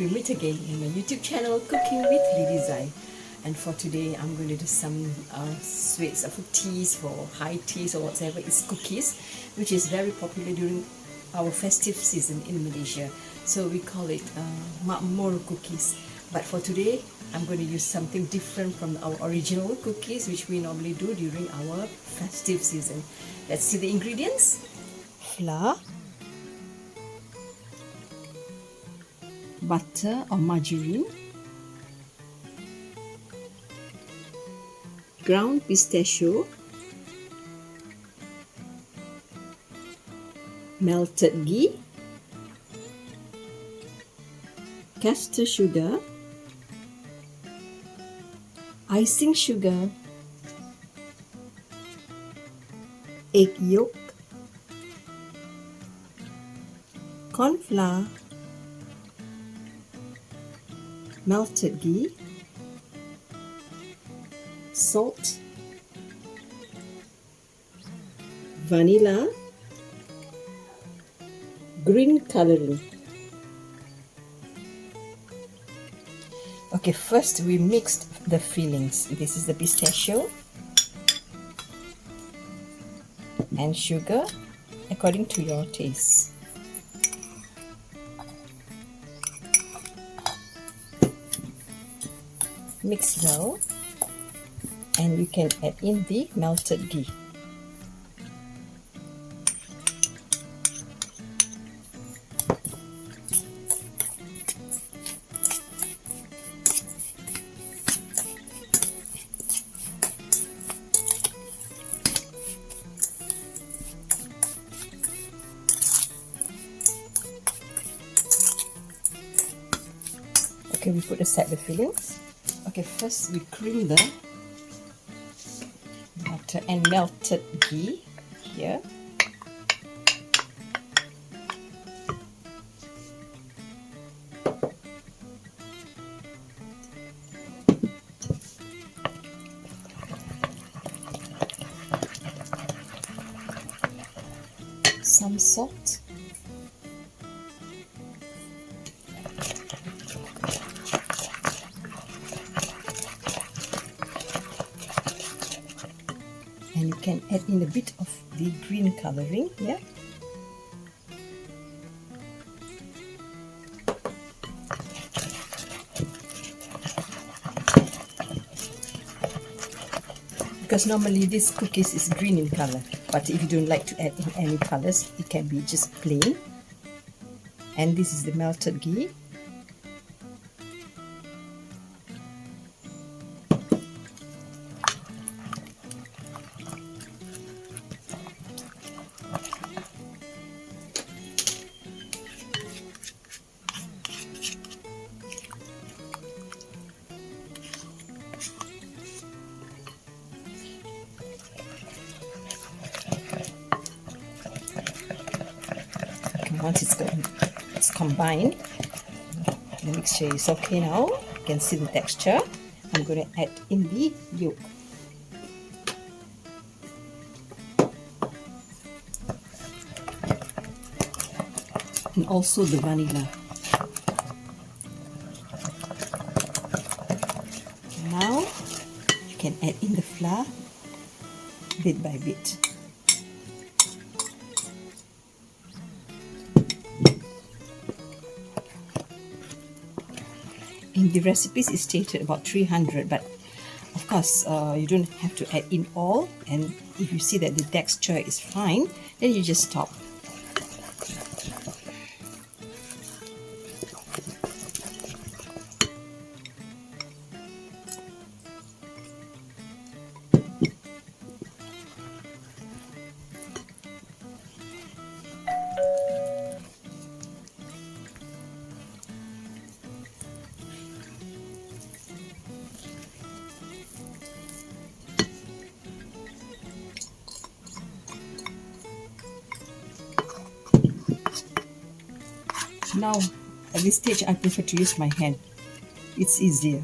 we meet again in my YouTube channel, Cooking with Lady Zai. And for today, I'm going to do some sweets for teas, for high teas or whatever. It's cookies, which is very popular during our festive season in Malaysia. So we call it Makmur cookies. But for today, I'm going to use something different from our original cookies, which we normally do during our festive season. Let's see the ingredients. Flour, butter or margarine, ground pistachio, melted ghee, castor sugar, icing sugar, egg yolk, cornflour, melted ghee, salt, vanilla, green coloring. Okay, first we mixed the fillings. This is the pistachio and sugar according to your taste. Mix well, and you can add in the melted ghee. Okay, we put aside the fillings. Okay, first we cream the butter and melted ghee here. Some salt. And you can add in a bit of the green coloring here. Because normally this cookies is green in color, but if you don't like to add in any colors, it can be just plain. And this is the melted ghee. Once it's combined, the mixture is okay now. You can see the texture. I'm going to add in the yolk. And also the vanilla. Now you can add in the flour bit by bit. In the recipes is stated about 300, but of course you don't have to add in all, and if you see that the texture is fine, then you just stop. Now, at this stage, I prefer to use my hand. It's easier.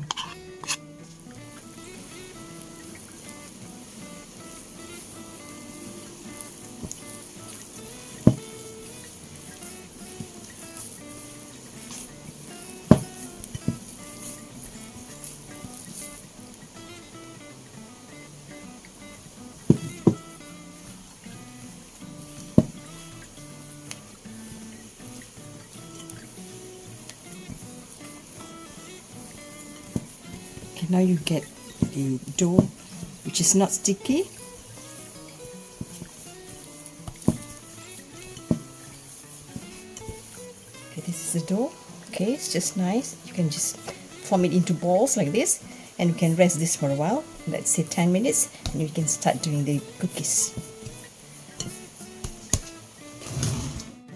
now you get the dough which is not sticky. Okay, this is the dough. Okay, it's just nice. You can just form it into balls like this, and you can rest this for a while, let's say 10 minutes, and you can start doing the cookies.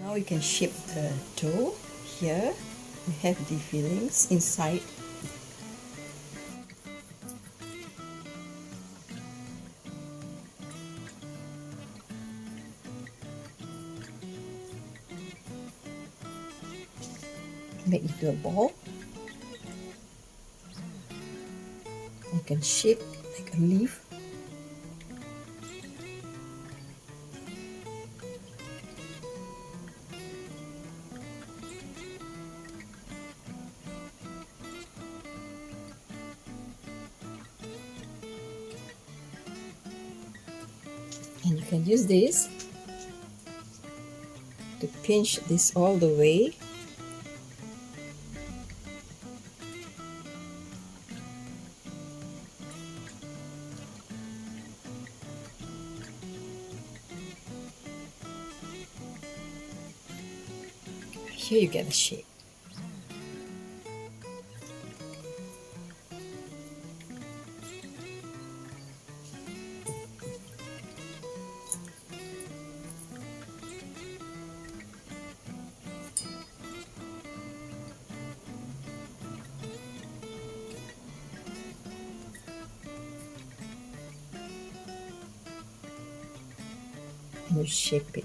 Now you can shape the dough. Here we have the fillings inside. Make it into a ball. You can shape like a leaf. And you can use this to pinch this all the way. Here you get the shape. And you shape it.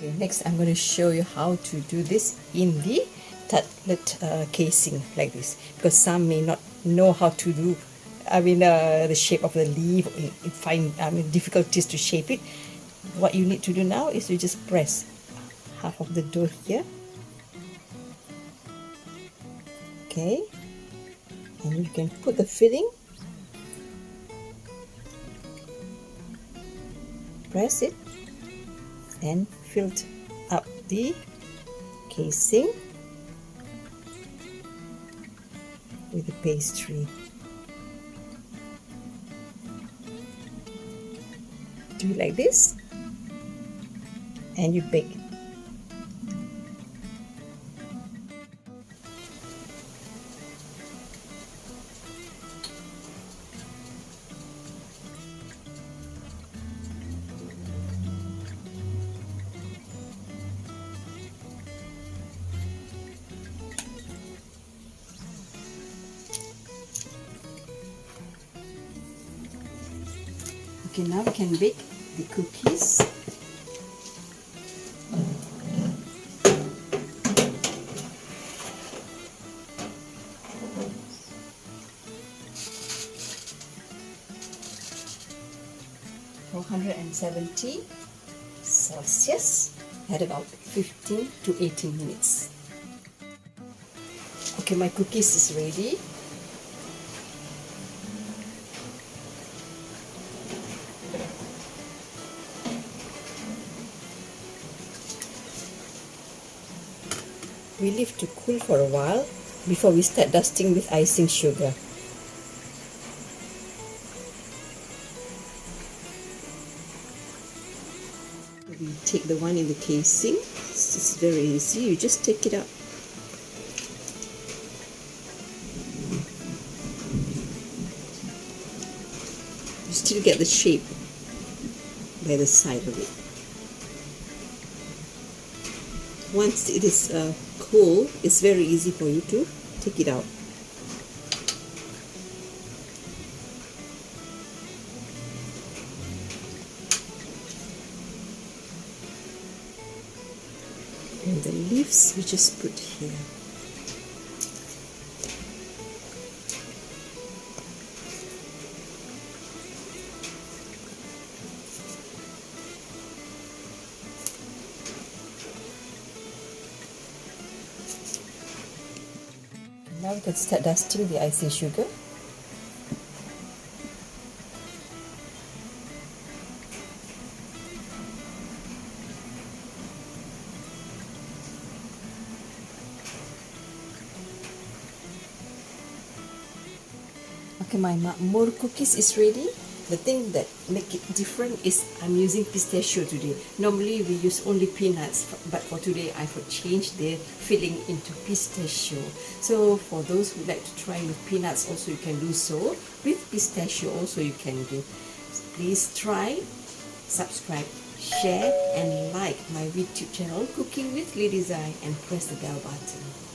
Okay, next I'm going to show you how to do this in the tartlet casing like this, because some may not know how to do, the shape of the leaf, find difficulties to shape it. What you need to do now is you just press half of the dough here. Okay, and you can put the filling, press it, and filled up the casing with the pastry. Do it like this, and you bake it. Okay, now we can bake the cookies. For 170 Celsius at about 15 to 18 minutes. Okay, my cookies is ready. We leave to cool for a while before we start dusting with icing sugar. We take the one in the casing. It's very easy. You just take it out. You still get the shape by the side of it. Once it is cool, it's very easy for you to take it out. And the leaves we just put here. Now we can start dusting the icing sugar. Okay, my Makmur cookies is ready. The thing that make it different is I'm using pistachio today. Normally we use only peanuts, but for today I have changed the filling into pistachio. So for those who like to try with peanuts also, you can do so. With pistachio also you can do. Please try, subscribe, share and like my YouTube channel Cooking with Lady Zai, and press the bell button.